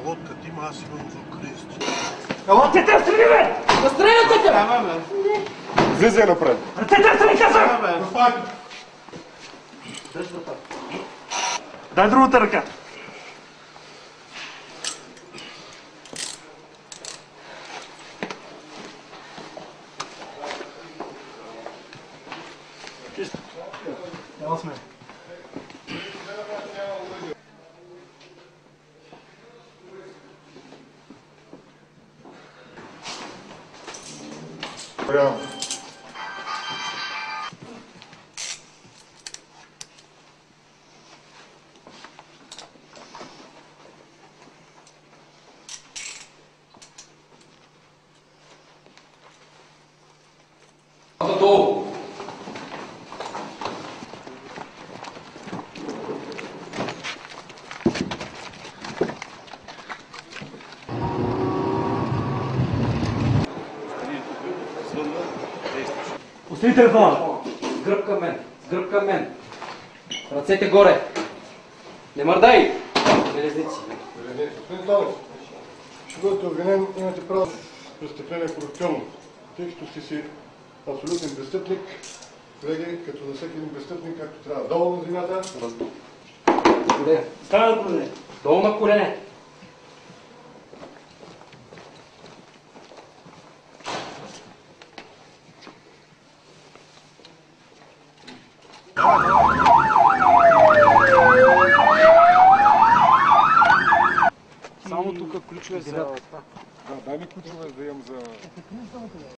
лодка има, аз имам за Кристи. Елате те встрани, бе! Настреляте те, бе! Излизай напред! Ръцете встрани, казах! Дай другата ръка. Ела сме. Прямо. Готово. Пусти телефона. С гръб към мен. С гръб към мен. Ръцете горе. Не мърдай. Железници. Господин Танев, ще бъдете обвинен, имате право престъпление корупционно. Тъй като сте си абсолютен престъпник, колеги, като за всеки един престъпник, както трябва долу на земята. Колене. Става да колене. Долу на колене. Само тук ключове за... Да, дай ми ключове да имам за...